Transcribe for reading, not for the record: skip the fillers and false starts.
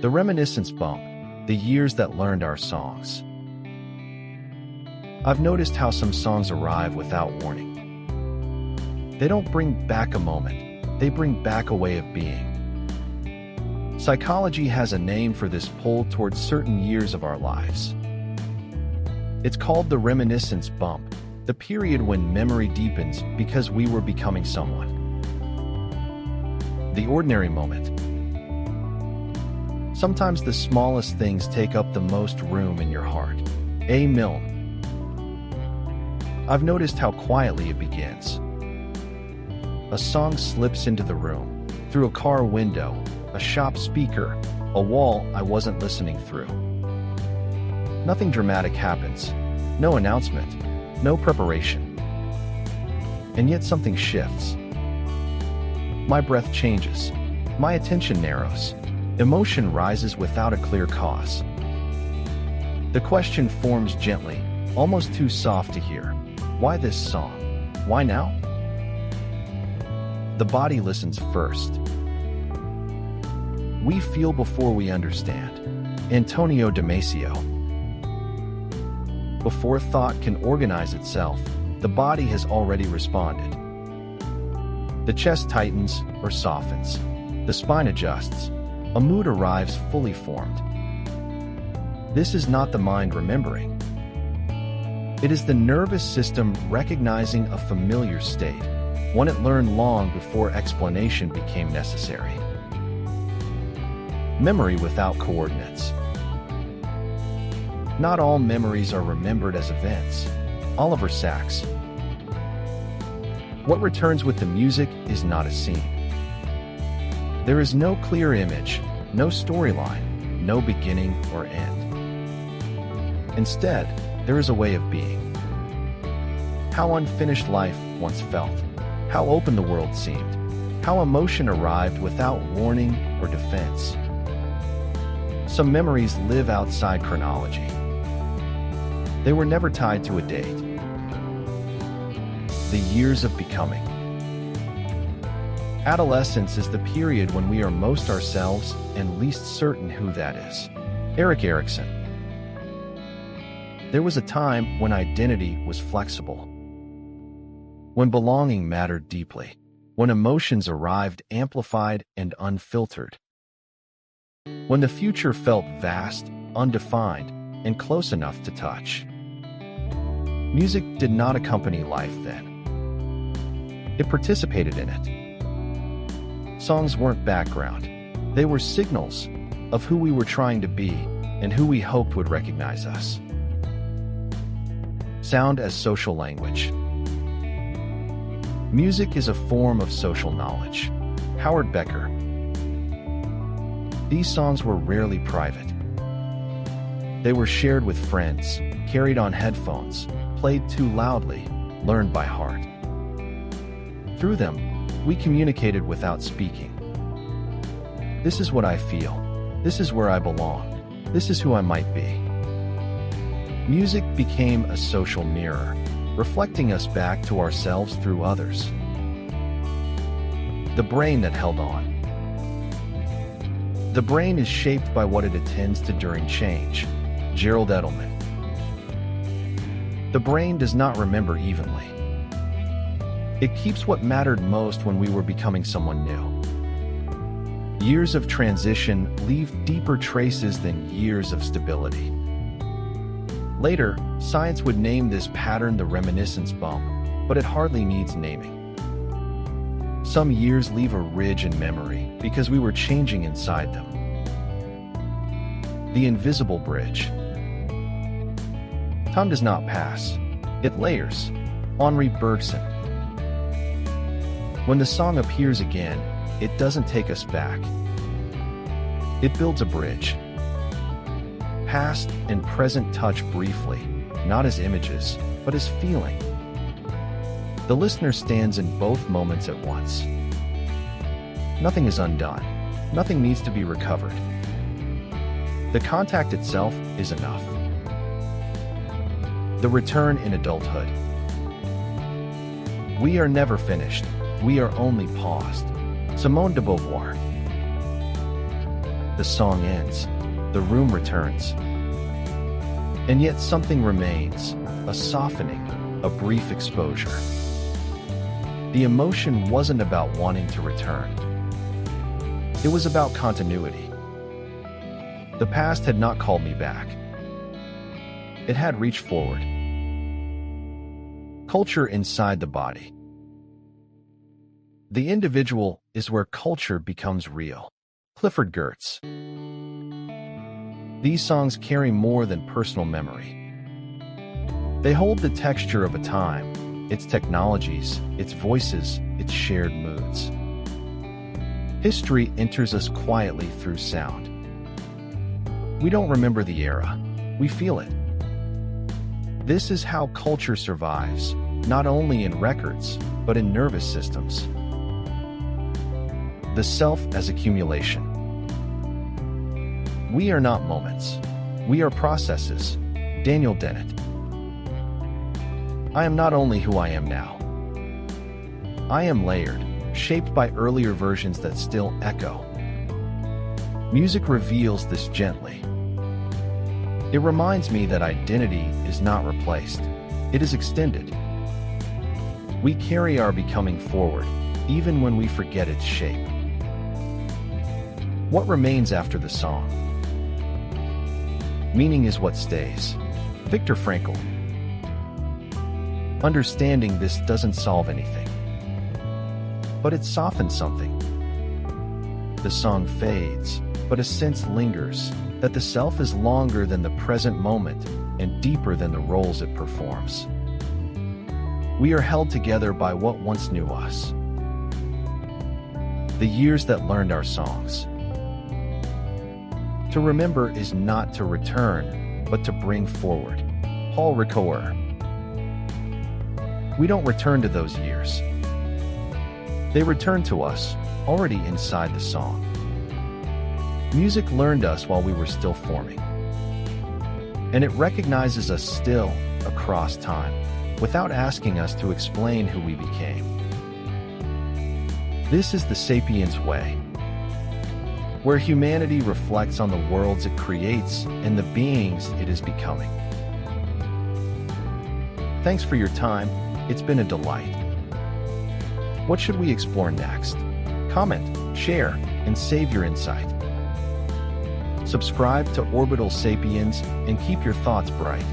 The reminiscence bump, the years that learned our songs. I've noticed how some songs arrive without warning. They don't bring back a moment, they bring back a way of being. Psychology has a name for this pull towards certain years of our lives. It's called the reminiscence bump, the period when memory deepens because we were becoming someone. The ordinary moment. Sometimes the smallest things take up the most room in your heart. A. Milne. I've noticed how quietly it begins. A song slips into the room, through a car window, a shop speaker, a wall I wasn't listening through. Nothing dramatic happens, no announcement, no preparation. And yet something shifts. My breath changes, my attention narrows, emotion rises without a clear cause. The question forms gently, almost too soft to hear. Why this song? Why now? The body listens first. We feel before we understand. Antonio Damasio. Before thought can organize itself, the body has already responded. The chest tightens or softens. The spine adjusts. A mood arrives fully formed. This is not the mind remembering. It is the nervous system recognizing a familiar state, one it learned long before explanation became necessary. Memory without coordinates. Not all memories are remembered as events. Oliver Sacks. What returns with the music is not a scene. There is no clear image, no storyline, no beginning or end. Instead, there is a way of being. How unfinished life once felt, how open the world seemed, how emotion arrived without warning or defense. Some memories live outside chronology. They were never tied to a date. The years of becoming. Adolescence is the period when we are most ourselves and least certain who that is. Erikson. There was a time when identity was flexible, when belonging mattered deeply, when emotions arrived amplified and unfiltered, when the future felt vast, undefined, and close enough to touch. Music did not accompany life then. It participated in it. Songs weren't background. They were signals of who we were trying to be and who we hoped would recognize us. Sound as social language. Music is a form of social knowledge. Howard Becker. These songs were rarely private. They were shared with friends, carried on headphones, played too loudly, learned by heart. Through them, we communicated without speaking. This is what I feel. This is where I belong. This is who I might be. Music became a social mirror, reflecting us back to ourselves through others. The brain that held on. The brain is shaped by what it attends to during change. Gerald Edelman. The brain does not remember evenly. It keeps what mattered most when we were becoming someone new. Years of transition leave deeper traces than years of stability. Later, science would name this pattern the reminiscence bump, but it hardly needs naming. Some years leave a ridge in memory because we were changing inside them. The invisible bridge. Time does not pass. It layers. Henri Bergson. When the song appears again, it doesn't take us back. It builds a bridge. Past and present touch briefly, not as images, but as feeling. The listener stands in both moments at once. Nothing is undone. Nothing needs to be recovered. The contact itself is enough. The return in adulthood. We are never finished. We are only paused. Simone de Beauvoir. The song ends. The room returns. And yet something remains, a softening, a brief exposure. The emotion wasn't about wanting to return. It was about continuity. The past had not called me back. It had reached forward. Culture inside the body. The individual is where culture becomes real. Clifford Geertz. These songs carry more than personal memory. They hold the texture of a time, its technologies, its voices, its shared moods. History enters us quietly through sound. We don't remember the era. We feel it. This is how culture survives, not only in records, but in nervous systems. The self as accumulation. We are not moments. We are processes. Dennett. I am not only who I am now. I am layered, shaped by earlier versions that still echo. Music reveals this gently. It reminds me that identity is not replaced. It is extended. We carry our becoming forward, even when we forget its shape. What remains after the song? Meaning is what stays. Viktor Frankl. Understanding this doesn't solve anything, but it softens something. The song fades, but a sense lingers that the self is longer than the present moment and deeper than the roles it performs. We are held together by what once knew us. The years that learned our songs. To remember is not to return, but to bring forward. Ricoeur. We don't return to those years. They return to us, already inside the song. Music learned us while we were still forming. And it recognizes us still, across time, without asking us to explain who we became. This is the Sapiens Way, where humanity reflects on the worlds it creates and the beings it is becoming. Thanks for your time. It's been a delight. What should we explore next? Comment, share, and save your insight. Subscribe to Orbital Sapiens and keep your thoughts bright.